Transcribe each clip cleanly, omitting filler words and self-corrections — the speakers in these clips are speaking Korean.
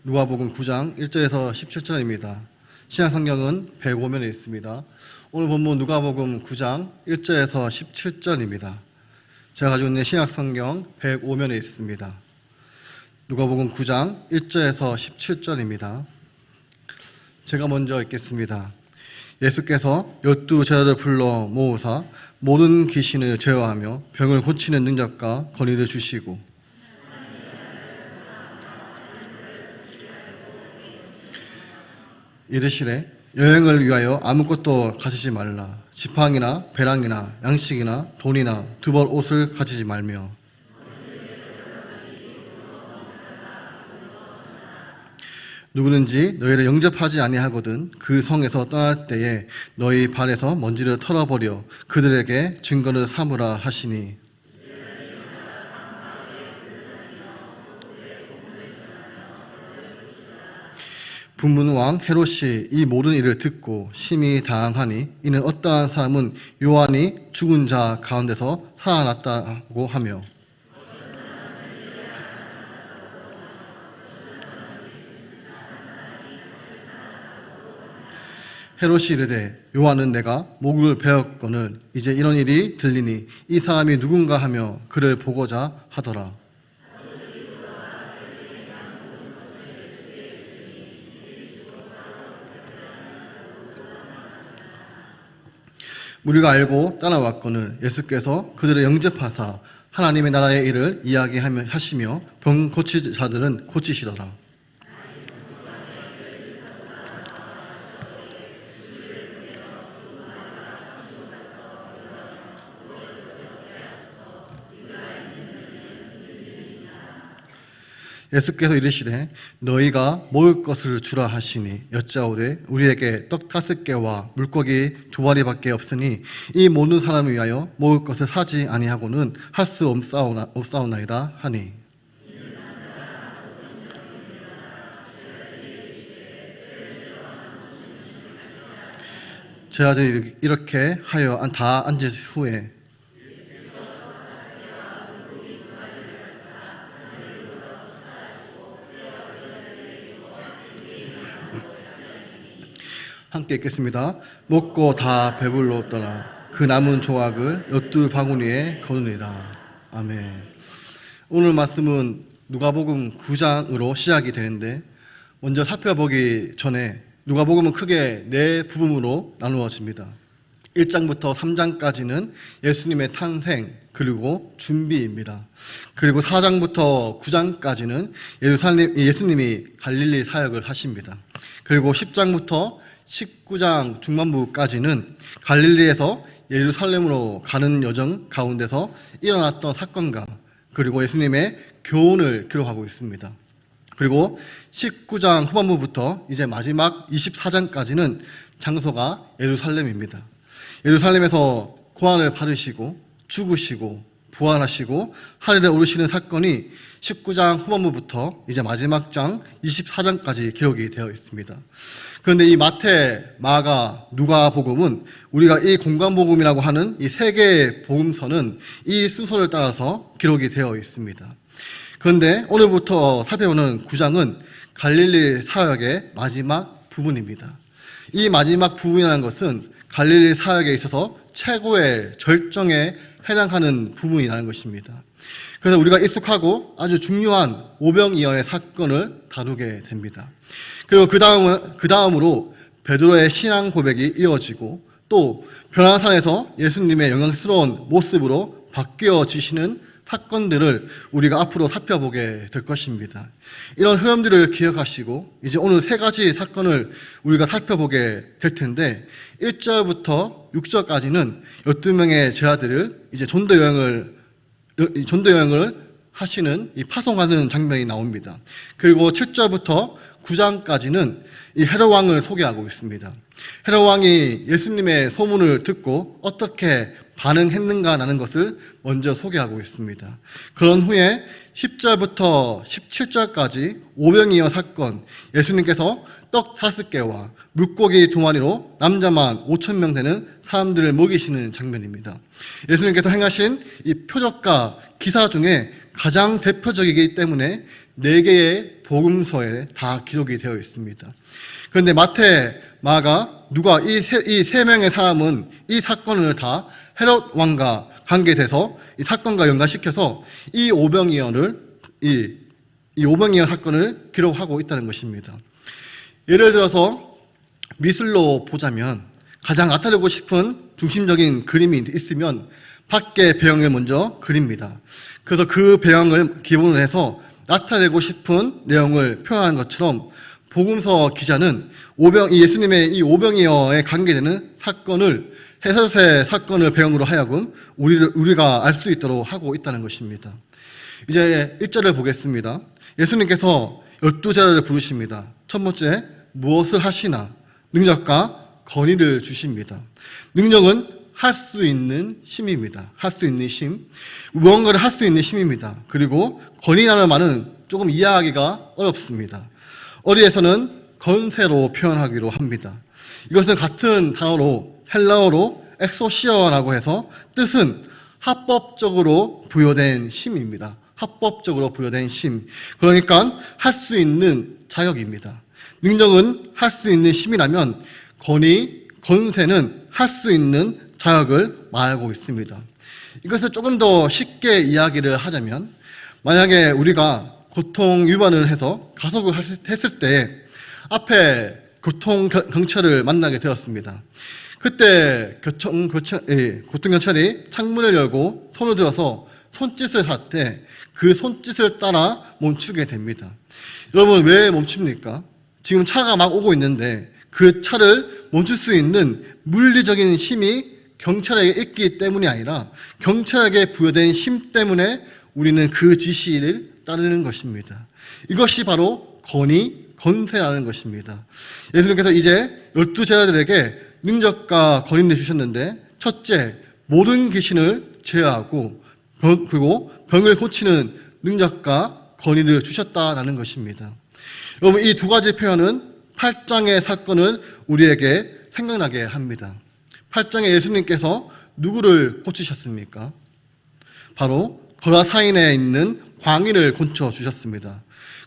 누가복음 9장 1절에서 17절입니다. 신약성경은 105면에 있습니다. 오늘 본문 누가복음 9장 1절에서 17절입니다. 제가 가지고 있는 신약성경 105면에 있습니다. 누가복음 9장 1절에서 17절입니다. 제가 먼저 읽겠습니다. 예수께서 12제자를 불러 모으사 모든 귀신을 제어하며 병을 고치는 능력과 권위를 주시고 이르시되 여행을 위하여 아무것도 가지지 말라. 지팡이나 배랑이나 양식이나 돈이나 두 벌 옷을 가지지 말며 누구든지 너희를 영접하지 아니하거든 그 성에서 떠날 때에 너희 발에서 먼지를 털어버려 그들에게 증거를 삼으라 하시니 분문왕 헤롯이 이 모든 일을 듣고 심히 당하니 이는 어떠한 사람은 요한이 죽은 자 가운데서 살아났다고 하며 헤롯이 이르되 요한은 내가 목을 베었거늘 이제 이런 일이 들리니 이 사람이 누군가 하며 그를 보고자 하더라. 우리가 알고 따라왔거늘 예수께서 그들을 영접하사 하나님의 나라의 일을 이야기하시며 병 고칠 자들은 고치시더라. 예수께서 이르시되 너희가 먹을 것을 주라 하시니 여짜오되 우리에게 떡 5개와 물고기 2마리밖에 없으니 이 모든 사람을 위하여 먹을 것을 사지 아니하고는 할 수 없사오나이다 하니 제자들이 이렇게 하여 다 앉은 후에 함께 읽겠습니다. 먹고 다 배불렀더라. 그 남은 조각을 12바구니에 거두니라. 아멘. 오늘 말씀은 누가복음 9장으로 시작이 되는데 먼저 살펴보기 전에 누가복음은 크게 4부분으로 나누어집니다. 1장부터 3장까지는 예수님의 탄생 그리고 준비입니다. 그리고 4장부터 9장까지는 예수님이 갈릴리 사역을 하십니다. 그리고 10장부터 19장 중반부까지는 갈릴리에서 예루살렘으로 가는 여정 가운데서 일어났던 사건과 그리고 예수님의 교훈을 기록하고 있습니다. 그리고 19장 후반부부터 이제 마지막 24장까지는 장소가 예루살렘입니다. 예루살렘에서 고난을 받으시고 죽으시고 부활하시고 하늘에 오르시는 사건이 19장 후반부부터 이제 마지막 장 24장까지 기록이 되어 있습니다. 그런데 이 마태, 마가, 누가복음은 우리가 이 공관복음이라고 하는 이 3개의 복음서는 이 순서를 따라서 기록이 되어 있습니다. 그런데 오늘부터 살펴보는 9장은 갈릴리 사역의 마지막 부분입니다. 이 마지막 부분이라는 것은 갈릴리 사역에 있어서 최고의 절정에 해당하는 부분이라는 것입니다. 그래서 우리가 익숙하고 아주 중요한 오병이어의 사건을 다루게 됩니다. 그리고 그 다음으로 베드로의 신앙 고백이 이어지고 또 변화산에서 예수님의 영광스러운 모습으로 바뀌어지시는 사건들을 우리가 앞으로 살펴보게 될 것입니다. 이런 흐름들을 기억하시고 이제 오늘 3가지 사건을 우리가 살펴보게 될 텐데 1절부터 6절까지는 12명의 제자들을 이제 전도 여행을 하시는 이 파송하는 장면이 나옵니다. 그리고 7절부터 9장까지는 이 헤롯 왕을 소개하고 있습니다. 헤롯 왕이 예수님의 소문을 듣고 어떻게 반응했는가라는 것을 먼저 소개하고 있습니다. 그런 후에 10절부터 17절까지 오병이어 사건, 예수님께서 떡 5개와 물고기 2마리로 남자만 5,000명 되는 사람들을 먹이시는 장면입니다. 예수님께서 행하신 이 표적과 기사 중에 가장 대표적이기 때문에 4개의 복음서에 다 기록이 되어 있습니다. 그런데 마태, 마가, 누가 이 3명의 사람은 이 사건을 다 헤롯 왕과 관계돼서 이 사건과 연관시켜서 이 오병이어 사건을 기록하고 있다는 것입니다. 예를 들어서 미술로 보자면 가장 나타내고 싶은 중심적인 그림이 있으면 밖의 배경을 먼저 그립니다. 그래서 그 배경을 기본으로 해서 나타내고 싶은 내용을 표현하는 것처럼 복음서 기자는 예수님의 이 오병이어에 관계되는 사건을 헤롯의 사건을 배경으로 하여금 우리가 알 수 있도록 하고 있다는 것입니다. 이제 1절을 보겠습니다. 예수님께서 12제자를 부르십니다. 첫 번째, 무엇을 하시나? 능력과 권위를 주십니다. 능력은 할 수 있는 힘입니다. 할 수 있는 힘. 무언가를 할 수 있는 힘입니다. 그리고 권위라는 말은 조금 이해하기가 어렵습니다. 어디에서는 건세로 표현하기로 합니다. 이것은 같은 단어로 헬라어로 엑소시어라고 해서 뜻은 합법적으로 부여된 힘입니다. 합법적으로 부여된 힘. 그러니까 할 수 있는 자격입니다. 능력은 할 수 있는 힘이라면 건세는 할 수 있는 자격을 말하고 있습니다. 이것을 조금 더 쉽게 이야기를 하자면 만약에 우리가 교통 위반을 해서 가속을 했을 때 앞에 교통경찰을 만나게 되었습니다. 그때 교통경찰이 창문을 열고 손을 들어서 손짓을 할 때 그 손짓을 따라 멈추게 됩니다. 여러분, 왜 멈춥니까? 지금 차가 막 오고 있는데 그 차를 멈출 수 있는 물리적인 힘이 경찰에게 있기 때문이 아니라 경찰에게 부여된 힘 때문에 우리는 그 지시를 따르는 것입니다. 이것이 바로 건세라는 것입니다. 예수님께서 이제 12제자들에게 능력과 권위를 주셨는데, 첫째, 모든 귀신을 제어하고 그리고 병을 고치는 능력과 권위를 주셨다라는 것입니다. 여러분, 이 두 가지 표현은 8장의 사건을 우리에게 생각나게 합니다. 8장에 예수님께서 누구를 고치셨습니까? 바로 거라사인에 있는 광인을 고쳐 주셨습니다.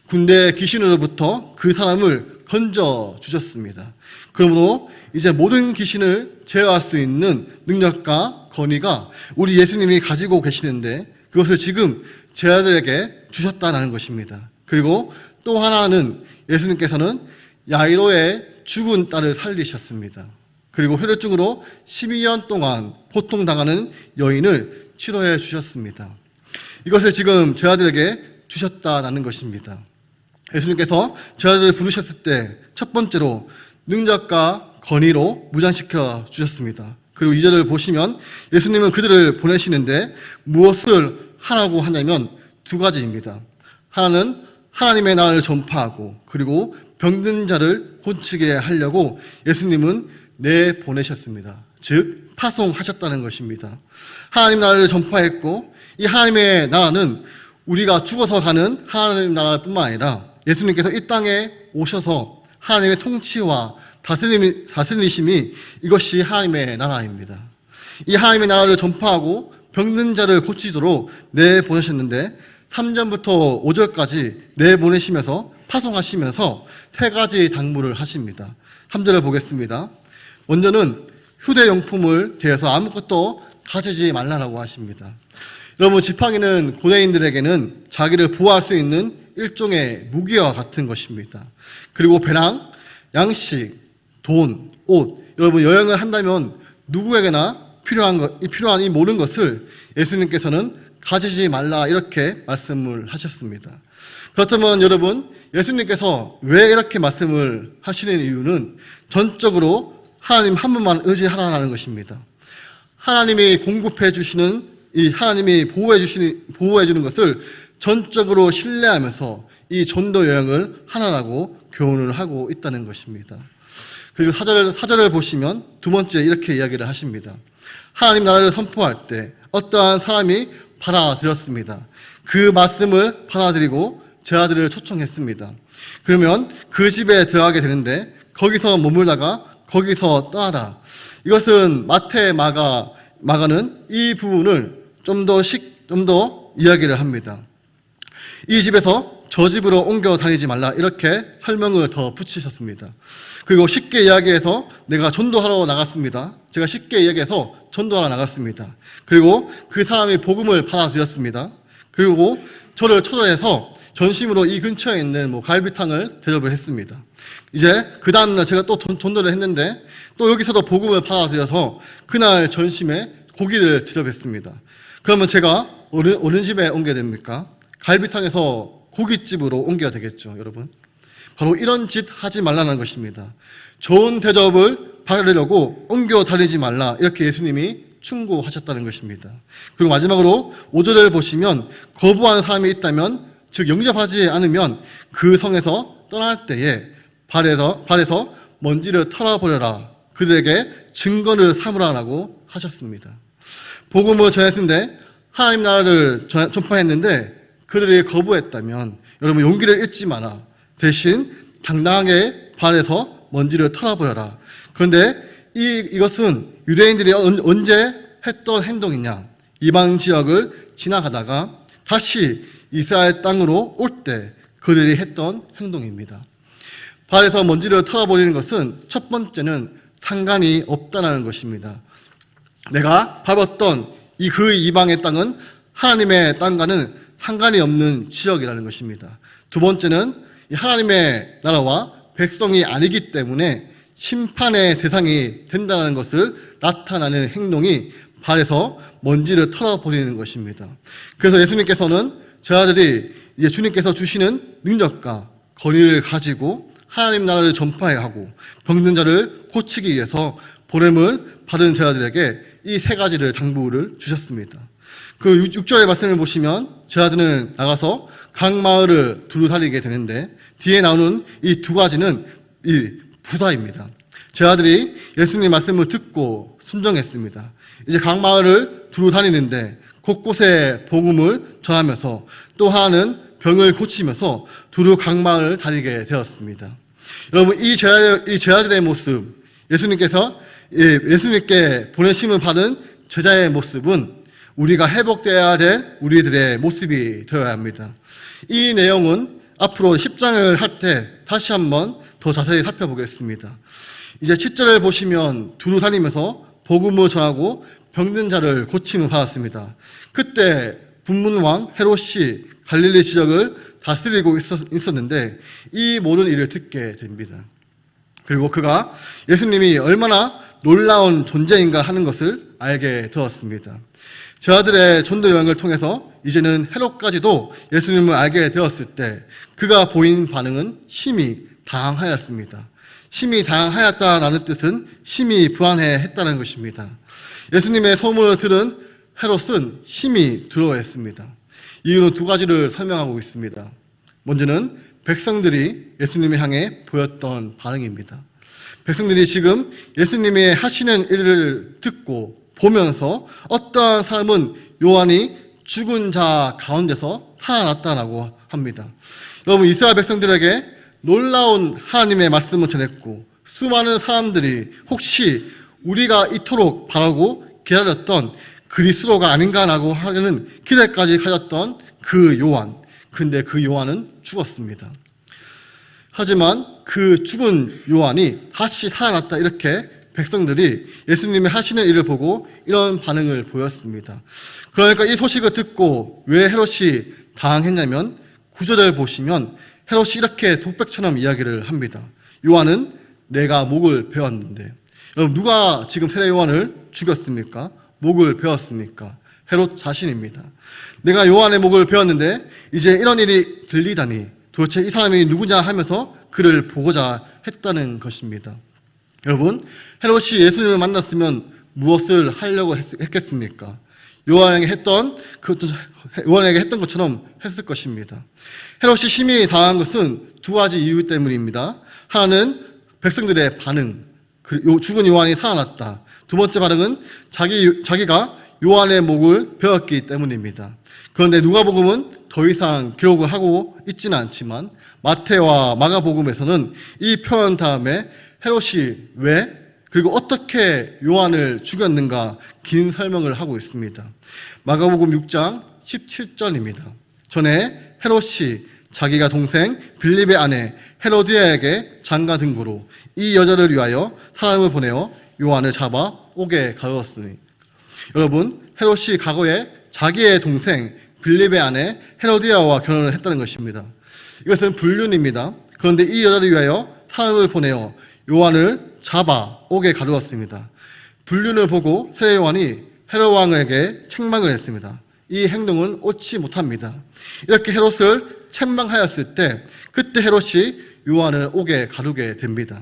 군대 귀신으로부터 그 사람을 건져 주셨습니다. 그러므로 이제 모든 귀신을 제어할 수 있는 능력과 권위가 우리 예수님이 가지고 계시는데 그것을 지금 제자들에게 주셨다는 것입니다. 그리고 또 하나는 예수님께서는 야이로의 죽은 딸을 살리셨습니다. 그리고 혈혈증으로 12년 동안 고통당하는 여인을 치료해 주셨습니다. 이것을 지금 제자들에게 주셨다는 것입니다. 예수님께서 제자들을 부르셨을 때 첫 번째로 능력과 권위로 무장시켜 주셨습니다. 그리고 2절을 보시면 예수님은 그들을 보내시는데 무엇을 하라고 하냐면 두 가지입니다. 하나는 하나님의 나라를 전파하고 그리고 병든 자를 고치게 하려고 예수님은 내보내셨습니다. 즉 파송하셨다는 것입니다. 하나님 나라를 전파했고 이 하나님의 나라는 우리가 죽어서 가는 하나님 나라뿐만 아니라 예수님께서 이 땅에 오셔서 하나님의 통치와 다스리심이 이것이 하나님의 나라입니다. 이 하나님의 나라를 전파하고 병든 자를 고치도록 내보내셨는데 3절부터 5절까지 내보내시면서 파송하시면서 세 가지 당부를 하십니다. 3절을 보겠습니다. 먼저는 휴대용품을 대해서 아무것도 가지지 말라고 하십니다. 여러분, 지팡이는 고대인들에게는 자기를 보호할 수 있는 일종의 무기와 같은 것입니다. 그리고 배낭, 양식, 돈, 옷. 여러분, 여행을 한다면 누구에게나 필요한 이 모든 것을 예수님께서는 가지지 말라 이렇게 말씀을 하셨습니다. 그렇다면 여러분, 예수님께서 왜 이렇게 말씀을 하시는 이유는 전적으로 하나님 한 분만 의지하라는 것입니다. 하나님이 공급해 주시는 이 하나님이 보호해 주는 것을 전적으로 신뢰하면서 이 전도 여행을 하나라고 교훈을 하고 있다는 것입니다. 그리고 4절을 보시면 두 번째 이렇게 이야기를 하십니다. 하나님 나라를 선포할 때 어떠한 사람이 받아들였습니다. 그 말씀을 받아들이고 제 아들을 초청했습니다. 그러면 그 집에 들어가게 되는데 거기서 머물다가 거기서 떠나라. 이것은 마태, 마가는 이 부분을 좀 더 이야기를 합니다. 이 집에서 저 집으로 옮겨 다니지 말라 이렇게 설명을 더 붙이셨습니다. 그리고 쉽게 이야기해서 내가 전도하러 나갔습니다. 제가 쉽게 이야기해서 전도하러 나갔습니다. 그리고 그 사람이 복음을 받아들였습니다. 그리고 저를 초대해서 전심으로 이 근처에 있는 갈비탕을 대접을 했습니다. 이제 그 다음날 제가 또 전도를 했는데 또 여기서도 복음을 받아들여서 그날 전심에 고기를 대접했습니다. 그러면 제가 어느 집에 옮겨야 됩니까? 갈비탕에서 고깃집으로 옮겨야 되겠죠, 여러분. 바로 이런 짓 하지 말라는 것입니다. 좋은 대접을 받으려고 옮겨 다니지 말라 이렇게 예수님이 충고하셨다는 것입니다. 그리고 마지막으로 5절을 보시면 거부하는 사람이 있다면 즉 영접하지 않으면 그 성에서 떠날 때에 발에서 먼지를 털어버려라. 그들에게 증거를 삼으라라고 하셨습니다. 복음을 전했는데 하나님 나라를 전파했는데 그들이 거부했다면 여러분 용기를 잃지 마라. 대신 당당하게 발에서 먼지를 털어버려라. 그런데 이것은 유대인들이 언제 했던 행동이냐? 이방 지역을 지나가다가 다시 이스라엘 땅으로 올 때 그들이 했던 행동입니다. 발에서 먼지를 털어버리는 것은 첫 번째는 상관이 없다는 것입니다. 내가 밟았던 그 이방의 땅은 하나님의 땅과는 상관이 없는 지역이라는 것입니다. 두 번째는 하나님의 나라와 백성이 아니기 때문에 심판의 대상이 된다는 것을 나타나는 행동이 발에서 먼지를 털어버리는 것입니다. 그래서 예수님께서는 저희들이 이제 주님께서 주시는 능력과 권위를 가지고 하나님 나라를 전파해야 하고 병든 자를 고치기 위해서 보냄을 받은 제자들에게 이 세 가지를 당부를 주셨습니다. 그 6절의 말씀을 보시면 제자들은 나가서 각 마을을 두루 다니게 되는데 뒤에 나오는 이 두 가지는 이 부사입니다. 제자들이 예수님의 말씀을 듣고 순종했습니다. 이제 각 마을을 두루 다니는데 곳곳에 복음을 전하면서 또 하나는 병을 고치면서 두루 각 마을을 다니게 되었습니다. 여러분 이 제자들의 모습, 예수님께 보내심을 받은 제자의 모습은 우리가 회복되어야 될 우리들의 모습이 되어야 합니다. 이 내용은 앞으로 10장을 할 때 다시 한번 더 자세히 살펴보겠습니다. 이제 7절을 보시면 두루 다니면서 복음을 전하고 병든 자를 고침을 받았습니다. 그때 분문왕 헤롯이 갈릴리 지역을 다스리고 있었는데 이 모든 일을 듣게 됩니다. 그리고 그가 예수님이 얼마나 놀라운 존재인가 하는 것을 알게 되었습니다. 저들의 전도 여행을 통해서 이제는 헤롯까지도 예수님을 알게 되었을 때 그가 보인 반응은 심히 당황하였습니다. 심히 당황하였다라는 뜻은 심히 불안해했다는 것입니다. 예수님의 소문을 들은 헤롯은 심히 두려워했습니다. 이유는 두 가지를 설명하고 있습니다. 먼저는 백성들이 예수님을 향해 보였던 반응입니다. 백성들이 지금 예수님이 하시는 일을 듣고 보면서 어떠한 사람은 요한이 죽은 자 가운데서 살아났다라고 합니다. 여러분 이스라엘 백성들에게 놀라운 하나님의 말씀을 전했고 수많은 사람들이 혹시 우리가 이토록 바라고 기다렸던 그리스도가 아닌가라고 하는 기대까지 가졌던 그 요한. 근데 그 요한은 죽었습니다. 하지만 그 죽은 요한이 다시 살아났다 이렇게 백성들이 예수님이 하시는 일을 보고 이런 반응을 보였습니다. 그러니까 이 소식을 듣고 왜 헤롯이 당황했냐면 9절을 보시면 헤롯이 이렇게 독백처럼 이야기를 합니다. 요한은 내가 목을 베었는데 여러분 누가 지금 세례 요한을 죽였습니까? 목을 베었습니까? 헤롯 자신입니다. 내가 요한의 목을 베었는데 이제 이런 일이 들리다니 도대체 이 사람이 누구냐 하면서 그를 보고자 했다는 것입니다. 여러분 헤롯이 예수님을 만났으면 무엇을 하려고 했겠습니까? 요한에게 했던 것처럼 했을 것입니다. 헤롯이 심히 당한 것은 두 가지 이유 때문입니다. 하나는 백성들의 반응, 죽은 요한이 살아났다. 두 번째 반응은 자기가 요한의 목을 베었기 때문입니다. 그런데 누가복음은 더 이상 기록을 하고 있지는 않지만 마태와 마가복음에서는 이 표현 다음에 헤롯이 왜 그리고 어떻게 요한을 죽였는가 긴 설명을 하고 있습니다. 마가복음 6장 17절입니다. 전에 헤롯이 자기가 동생 빌립의 아내 헤로디아에게 장가 등고로 이 여자를 위하여 사람을 보내어 요한을 잡아 옥에 가두었으니. 여러분, 헤롯이 과거에 자기의 동생 빌립의 아내 헤로디아와 결혼을 했다는 것입니다. 이것은 불륜입니다. 그런데 이 여자를 위하여 사람을 보내어 요한을 잡아 옥에 가두었습니다. 불륜을 보고 세례 요한이 헤롯 왕에게 책망을 했습니다. 이 행동은 옳지 못합니다. 이렇게 헤롯을 책망하였을 때 그때 헤롯이 요한을 옥에 가두게 됩니다.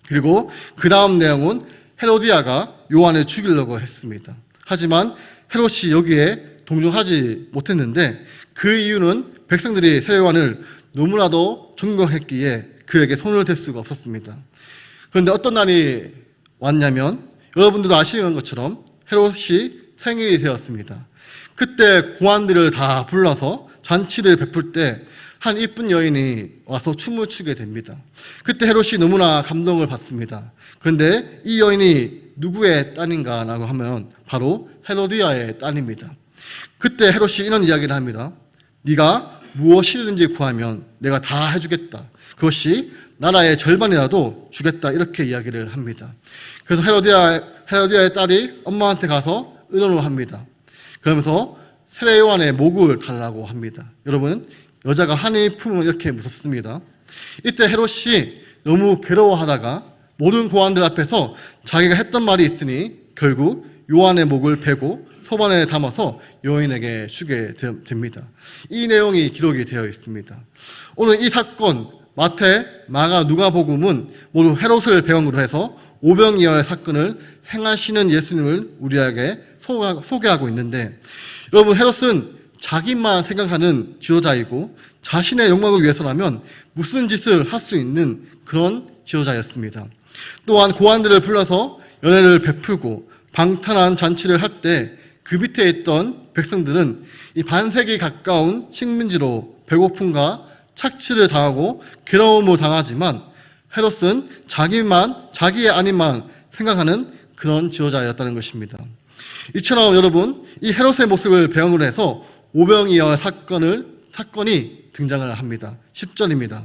그리고 그 다음 내용은 헤로디아가 요한을 죽이려고 했습니다. 하지만 헤롯이 여기에 동조하지 못했는데 그 이유는 백성들이 세례 요한을 너무나도 존경했기에 그에게 손을 댈 수가 없었습니다. 그런데 어떤 날이 왔냐면 여러분들도 아시는 것처럼 헤롯이 생일이 되었습니다. 그때 고관들을 다 불러서 잔치를 베풀 때 한 이쁜 여인이 와서 춤을 추게 됩니다. 그때 헤롯이 너무나 감동을 받습니다. 그런데 이 여인이 누구의 딸인가라고 하면 바로 헤로디아의 딸입니다. 그때 헤롯이 이런 이야기를 합니다. 네가 무엇이든지 구하면 내가 다 해주겠다. 그것이 나라의 절반이라도 주겠다. 이렇게 이야기를 합니다. 그래서 헤로디아의 딸이 엄마한테 가서 의논을 합니다. 그러면서 세례 요한의 목을 달라고 합니다. 여러분, 여자가 한이 품으면 이렇게 무섭습니다. 이때 헤롯이 너무 괴로워하다가 모든 고관들 앞에서 자기가 했던 말이 있으니 결국 요한의 목을 베고 소반에 담아서 여인에게 주게 됩니다. 이 내용이 기록이 되어 있습니다. 오늘 이 사건 마태, 마가, 누가복음은 모두 헤롯을 배경으로 해서 오병이어의 사건을 행하시는 예수님을 우리에게 소개하고 있는데, 여러분, 헤롯은 자기만 생각하는 지도자이고 자신의 욕망을 위해서라면 무슨 짓을 할 수 있는 그런 지도자였습니다. 또한 고관들을 불러서 연회를 베풀고 방탄한 잔치를 할 때 그 밑에 있던 백성들은 이 반세기 가까운 식민지로 배고픔과 착취를 당하고 괴로움을 당하지만 헤롯은 자기의 안위만 생각하는 그런 지도자였다는 것입니다. 이처럼 여러분, 이 헤롯의 모습을 배경으로 해서 오병이어 사건이 등장을 합니다. 10절입니다.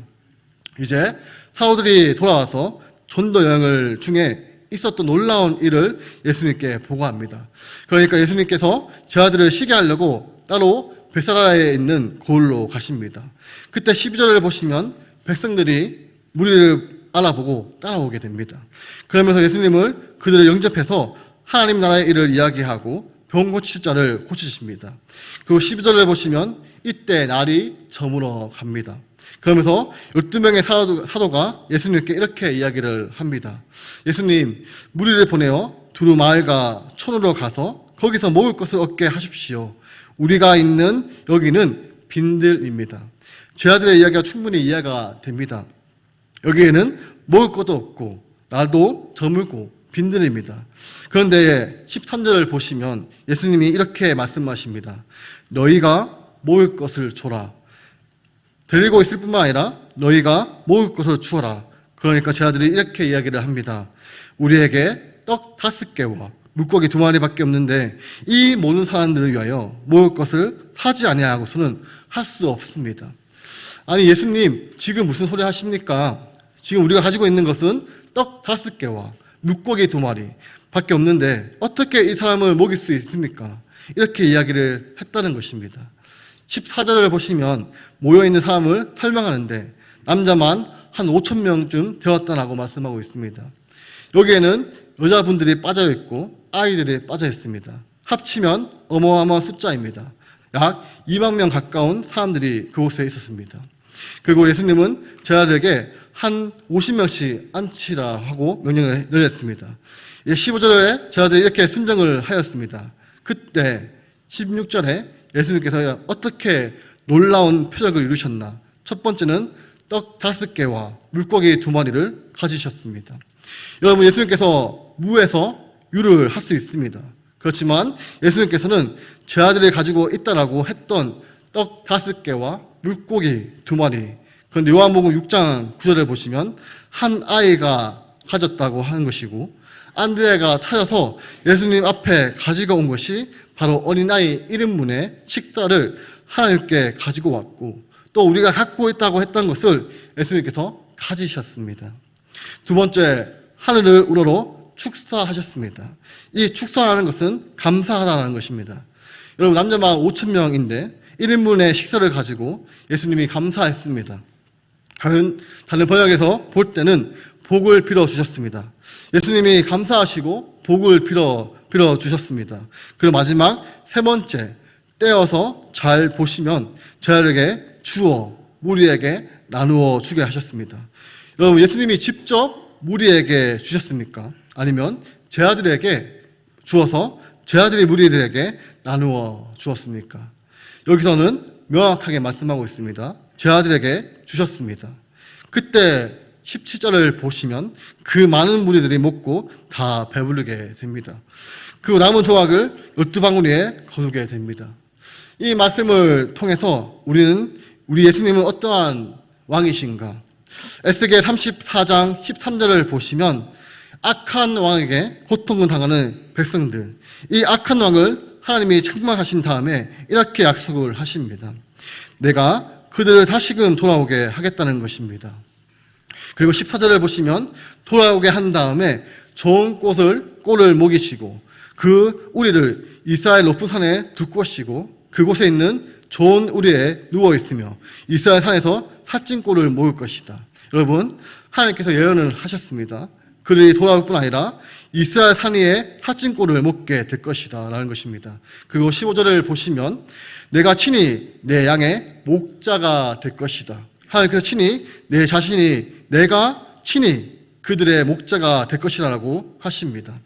이제 사도들이 돌아와서 전도 여행을 중에 있었던 놀라운 일을 예수님께 보고합니다. 그러니까 예수님께서 제 아들을 쉬게 하려고 따로 베사다에 있는 고을로 가십니다. 그때 12절을 보시면 백성들이 무리를 알아보고 따라오게 됩니다. 그러면서 예수님을 그들을 영접해서 하나님 나라의 일을 이야기하고 병 고칠 자를 고치십니다. 그리고 12절을 보시면 이때 날이 저물어 갑니다. 그러면서 12명의 사도가 예수님께 이렇게 이야기를 합니다. 예수님, 무리를 보내어 두루 마을과 촌으로 가서 거기서 먹을 것을 얻게 하십시오. 우리가 있는 여기는 빈들입니다. 제 아들의 이야기가 충분히 이해가 됩니다. 여기에는 먹을 것도 없고 날도 저물고 빈들입니다. 그런데 13절을 보시면 예수님이 이렇게 말씀하십니다. 너희가 먹을 것을 줘라. 데리고 있을 뿐만 아니라 너희가 먹을 것을 주어라. 그러니까 제 아들이 이렇게 이야기를 합니다. 우리에게 떡 5개와 물고기 2마리밖에 없는데 이 모든 사람들을 위하여 먹을 것을 사지 아니하고서는 할 수 없습니다. 아니, 예수님, 지금 무슨 소리 하십니까? 지금 우리가 가지고 있는 것은 떡 5개와 물고기 2마리 밖에 없는데 어떻게 이 사람을 먹일 수 있습니까? 이렇게 이야기를 했다는 것입니다. 14절을 보시면 모여있는 사람을 설명하는데 남자만 한 5,000명쯤 되었다라고 말씀하고 있습니다. 여기에는 여자분들이 빠져있고 아이들이 빠져있습니다. 합치면 어마어마한 숫자입니다. 약 2만 명 가까운 사람들이 그곳에 있었습니다. 그리고 예수님은 제자들에게 한 50명씩 앉히라 하고 명령을 내렸습니다. 15절에 제자들이 이렇게 순정을 하였습니다. 그때 16절에 예수님께서 어떻게 놀라운 표적을 이루셨나. 첫 번째는 떡 5개와 물고기 2마리를 가지셨습니다. 여러분, 예수님께서 무에서 유를 할 수 있습니다. 그렇지만 예수님께서는 제 아들이 가지고 있다라고 했던 떡 5개와 물고기 2마리, 그런데 요한복음 6장 9절을 보시면 한 아이가 가졌다고 하는 것이고, 안드레가 찾아서 예수님 앞에 가지고 온 것이 바로 어린아이 1인분의 식사를 하나님께 가지고 왔고, 또 우리가 갖고 있다고 했던 것을 예수님께서 가지셨습니다. 두 번째, 하늘을 우러러 축사하셨습니다. 이 축사하는 것은 감사하다는 것입니다. 여러분, 남자만 5,000명인데 1인분의 식사를 가지고 예수님이 감사했습니다. 다른 번역에서 볼 때는 복을 빌어 주셨습니다. 예수님이 감사하시고 복을 빌어 주셨습니다. 그리고 마지막 세 번째, 떼어서 잘 보시면 저희에게 주어 무리에게 나누어 주게 하셨습니다. 여러분, 예수님이 직접 무리에게 주셨습니까? 아니면 제 아들에게 주어서 제 아들이 무리들에게 나누어 주었습니까? 여기서는 명확하게 말씀하고 있습니다. 제 아들에게 주셨습니다. 그때 17절을 보시면 그 많은 무리들이 먹고 다 배부르게 됩니다. 그리고 남은 조각을 12바구니에 거두게 됩니다. 이 말씀을 통해서 우리 예수님은 어떠한 왕이신가? 에스겔 34장 13절을 보시면 악한 왕에게 고통을 당하는 백성들, 이 악한 왕을 하나님이 책망하신 다음에 이렇게 약속을 하십니다. 내가 그들을 다시금 돌아오게 하겠다는 것입니다. 그리고 14절을 보시면 돌아오게 한 다음에 좋은 꼴을 먹이시고 그 우리를 이스라엘 높은 산에 둘 것이고 그곳에 있는 좋은 우리에 누워있으며 이스라엘 산에서 살찐 꼴을 먹을 것이다. 여러분, 하나님께서 예언을 하셨습니다. 그들이 돌아올 뿐 아니라 이스라엘 산 위에 살찐 꼴을 먹게 될 것이다 라는 것입니다. 그리고 15절을 보시면 내가 친히 내 양의 목자가 될 것이다. 하나님께서 친히 내가 친히 그들의 목자가 될 것이라고 하십니다.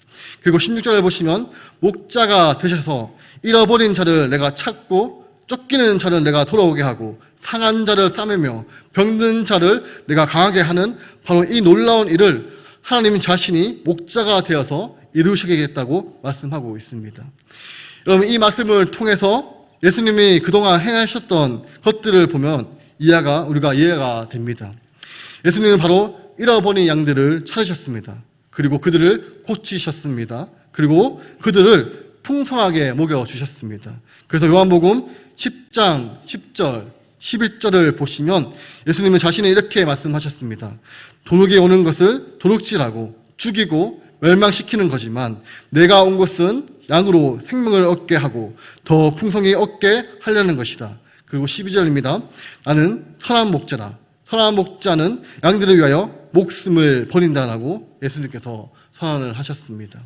그리고 16절을 보시면 목자가 되셔서 잃어버린 자를 내가 찾고 쫓기는 자를 내가 돌아오게 하고 상한 자를 싸매며 병든 자를 내가 강하게 하는 바로 이 놀라운 일을 하나님 자신이 목자가 되어서 이루시겠다고 말씀하고 있습니다. 여러분, 이 말씀을 통해서 예수님이 그동안 행하셨던 것들을 보면 우리가 이해가 됩니다. 예수님은 바로 잃어버린 양들을 찾으셨습니다. 그리고 그들을 고치셨습니다. 그리고 그들을 풍성하게 먹여주셨습니다. 그래서 요한복음 10장 10절 11절을 보시면 예수님은 자신이 이렇게 말씀하셨습니다. 도둑이 오는 것을 도둑질하고 죽이고 멸망시키는 거지만 내가 온 것은 양으로 생명을 얻게 하고 더 풍성히 얻게 하려는 것이다. 그리고 12절입니다. 나는 선한 목자다. 선한 목자는 양들을 위하여 목숨을 버린다라고 예수님께서 선언을 하셨습니다.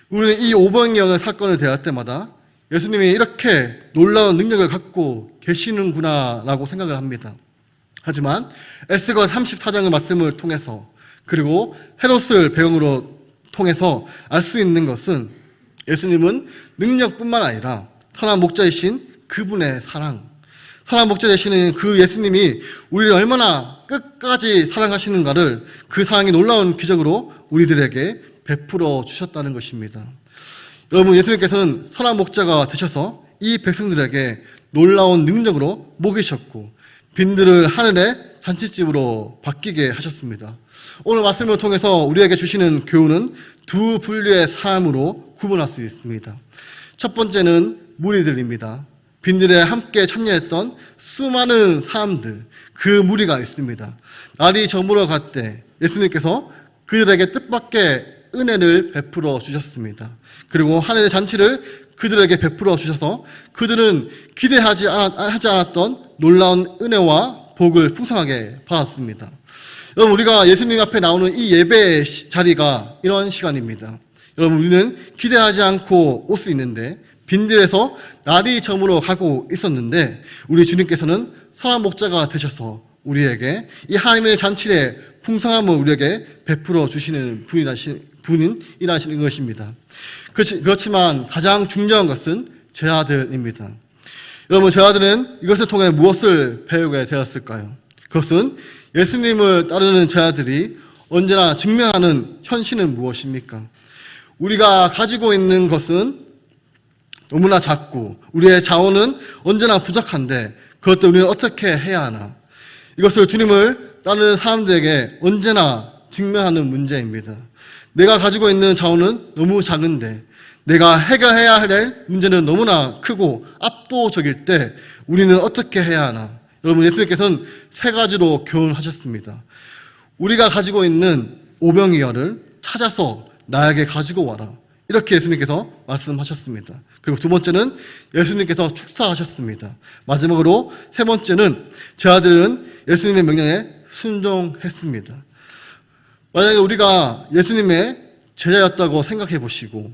우리는 이 오병이어 사건을 대할 때마다 예수님이 이렇게 놀라운 능력을 갖고 계시는구나 라고 생각을 합니다. 하지만 에스겔 34장의 말씀을 통해서 그리고 헤롯을 배경으로 통해서 알 수 있는 것은 예수님은 능력뿐만 아니라 선한 목자이신 그분의 사랑, 선한 목자 되시는 그 예수님이 우리를 얼마나 끝까지 사랑하시는가를 그 사랑이 놀라운 기적으로 우리들에게 베풀어 주셨다는 것입니다. 여러분, 예수님께서는 선한 목자가 되셔서 이 백성들에게 놀라운 능력으로 먹이셨고 빈들을 하늘의 잔치집으로 바뀌게 하셨습니다. 오늘 말씀을 통해서 우리에게 주시는 교훈은 두 분류의 삶으로 구분할 수 있습니다. 첫 번째는 무리들입니다. 빈들에 함께 참여했던 수많은 사람들, 그 무리가 있습니다. 날이 저물어 갈 때 예수님께서 그들에게 뜻밖의 은혜를 베풀어 주셨습니다. 그리고 하늘의 잔치를 그들에게 베풀어 주셔서 그들은 기대하지 않았던 놀라운 은혜와 복을 풍성하게 받았습니다. 여러분, 우리가 예수님 앞에 나오는 이 예배의 자리가 이런 시간입니다. 여러분, 우리는 기대하지 않고 올 수 있는데 빈들에서 날이 저물어 가고 있었는데 우리 주님께서는 선한 목자가 되셔서 우리에게 이 하나님의 잔치의 풍성함을 우리에게 베풀어 주시는 분이라시는 것입니다. 그렇지만 가장 중요한 것은 제 아들입니다. 여러분, 제 아들은 이것을 통해 무엇을 배우게 되었을까요? 그것은 예수님을 따르는 제 아들이 언제나 증명하는 현실은 무엇입니까? 우리가 가지고 있는 것은 너무나 작고 우리의 자원은 언제나 부족한데 그럴 때 우리는 어떻게 해야 하나? 이것을 주님을 따르는 사람들에게 언제나 직면하는 문제입니다. 내가 가지고 있는 자원은 너무 작은데 내가 해결해야 할 문제는 너무나 크고 압도적일 때 우리는 어떻게 해야 하나? 여러분, 예수님께서는 세 가지로 교훈하셨습니다. 우리가 가지고 있는 오병이어를 찾아서 나에게 가지고 와라. 이렇게 예수님께서 말씀하셨습니다. 그리고 두 번째는 예수님께서 축사하셨습니다. 마지막으로 세 번째는 제 아들은 예수님의 명령에 순종했습니다. 만약에 우리가 예수님의 제자였다고 생각해 보시고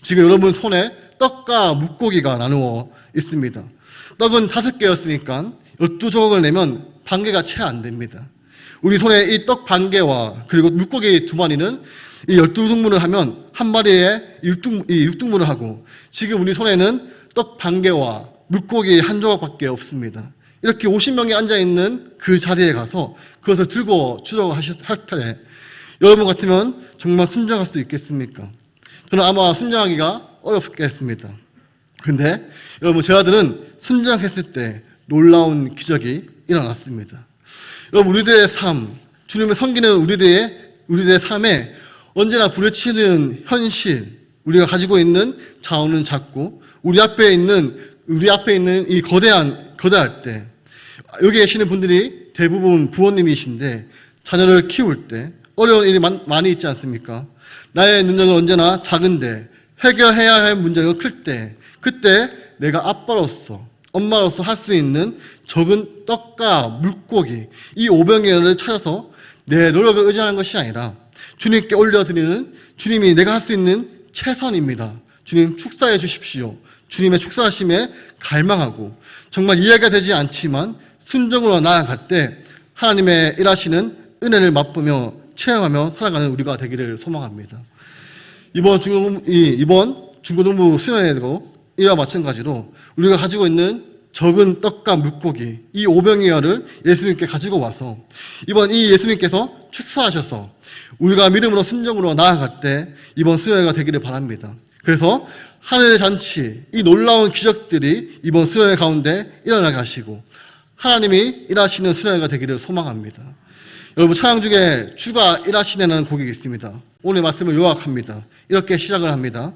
지금 여러분 손에 떡과 물고기가 나누어 있습니다. 떡은 5개였으니까 12조각을 내면 반 개가 채 안 됩니다. 우리 손에 이 떡 반 개와 그리고 물고기 2마리는 이 12등분을 하면 한 마리에 6등분을 하고 지금 우리 손에는 떡 반 개와 물고기 한 조각밖에 없습니다. 이렇게 50명이 앉아있는 그 자리에 가서 그것을 들고 주라고 할 때 여러분 같으면 정말 순종할 수 있겠습니까? 저는 아마 순종하기가 어렵겠습니다. 근데 여러분, 제 아들은 순종했을 때 놀라운 기적이 일어났습니다. 여러분, 우리들의 삶, 주님을 섬기는 우리들의 삶에 언제나 부딪히는 현실, 우리가 가지고 있는 자원은 작고 우리 앞에 있는 이 거대할 때 여기 계시는 분들이 대부분 부모님이신데 자녀를 키울 때 어려운 일이 많이 있지 않습니까? 나의 능력은 언제나 작은데 해결해야 할 문제가 클 때 그때 내가 아빠로서 엄마로서 할 수 있는 적은 떡과 물고기 이 오병이어를 찾아서 내 노력을 의지하는 것이 아니라 주님께 올려드리는 주님이 내가 할 수 있는 최선입니다. 주님 축사해 주십시오. 주님의 축사하심에 갈망하고 정말 이해가 되지 않지만 순종으로 나아갈 때 하나님의 일하시는 은혜를 맛보며 체험하며 살아가는 우리가 되기를 소망합니다. 이번 중고등부 수련회도 이와 마찬가지로 우리가 가지고 있는 적은 떡과 물고기 이 오병이어를 예수님께 가지고 와서 이번 이 예수님께서 축사하셔서 우리가 믿음으로 순종으로 나아갈 때 이번 수련회가 되기를 바랍니다. 그래서 하늘의 잔치 이 놀라운 기적들이 이번 수련회 가운데 일어나게 하시고 하나님이 일하시는 수련회가 되기를 소망합니다. 여러분, 찬양 중에 주가 일하시네라는 곡이 있습니다. 오늘 말씀을 요약합니다. 이렇게 시작을 합니다.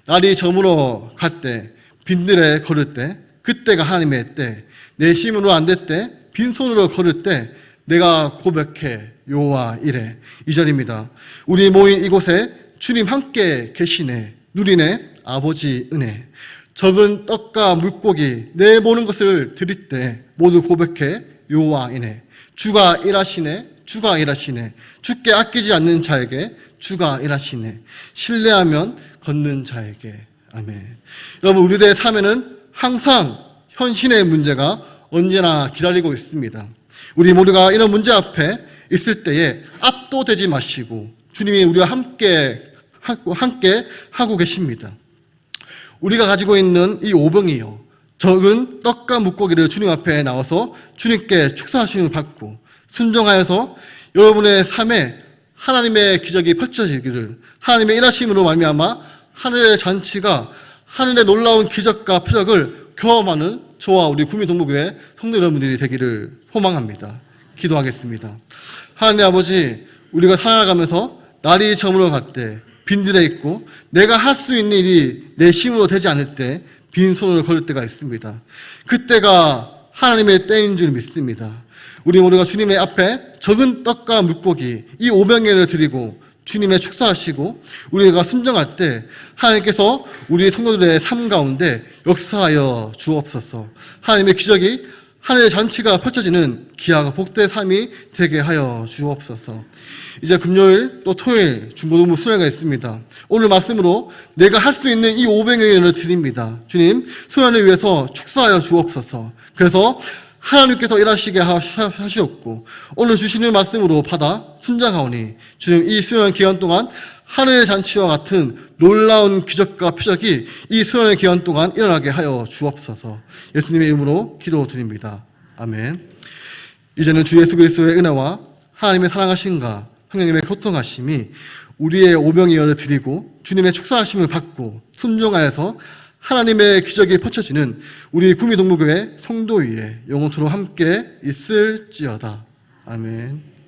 날이 저물어 갈 때 빈들에 걸을 때 그때가 하나님의 때 내 힘으로 안 될 때 빈손으로 걸을 때 내가 고백해 여호와 이래. 2절입니다. 우리 모인 이곳에 주님 함께 계시네 누리네 아버지 은혜. 적은 떡과 물고기 내 모든 것을 드릴 때 모두 고백해 여호와 이네. 주가 일하시네 주가 일하시네. 주께 아끼지 않는 자에게 주가 일하시네. 신뢰하면 걷는 자에게. 아멘. 여러분, 우리들의 삶에는 항상 현실의 문제가 언제나 기다리고 있습니다. 우리 모두가 이런 문제 앞에 있을 때에 압도되지 마시고 주님이 우리와 함께 하고 계십니다. 우리가 가지고 있는 이 오병이어 적은 떡과 물고기를 주님 앞에 나와서 주님께 축사하심을 받고 순종하여서 여러분의 삶에 하나님의 기적이 펼쳐지기를 하나님의 일하심으로 말미암아 하늘의 잔치가 하늘의 놀라운 기적과 표적을 경험하는 저와 우리 구미동부교회 성도 여러분들이 되기를 소망합니다. 기도하겠습니다. 하나님 아버지, 우리가 살아가면서 날이 저물어 갈 때 빈들에 있고 내가 할 수 있는 일이 내 힘으로 되지 않을 때 빈손으로 걸을 때가 있습니다. 그때가 하나님의 때인 줄 믿습니다. 우리 모두가 주님의 앞에 적은 떡과 물고기 이 오병이어를 드리고 주님의 축사하시고 우리가 순종할 때 하나님께서 우리 성도들의 삶 가운데 역사하여 주옵소서. 하나님의 기적이 하늘의 잔치가 펼쳐지는 기하가 복된 삶이 되게 하여 주옵소서. 이제 금요일 또 토요일 중고등부 수련회가 있습니다. 오늘 말씀으로 내가 할 수 있는 이 오병이어를 드립니다. 주님, 수련을 위해서 축사하여 주옵소서. 그래서 하나님께서 일하시게 하시옵고 오늘 주시는 말씀으로 받아 순장하오니 주님, 이 수련 기간 동안 하늘의 잔치와 같은 놀라운 기적과 표적이 이 수련의 기간 동안 일어나게 하여 주옵소서. 예수님의 이름으로 기도드립니다. 아멘. 이제는 주 예수 그리스도의 은혜와 하나님의 사랑하심과 성령님의 교통하심이 우리의 오병이어를 드리고 주님의 축사하심을 받고 순종하여서 하나님의 기적이 펼쳐지는 우리 구미동부교회 성도 위에 영원토록 함께 있을지어다. 아멘.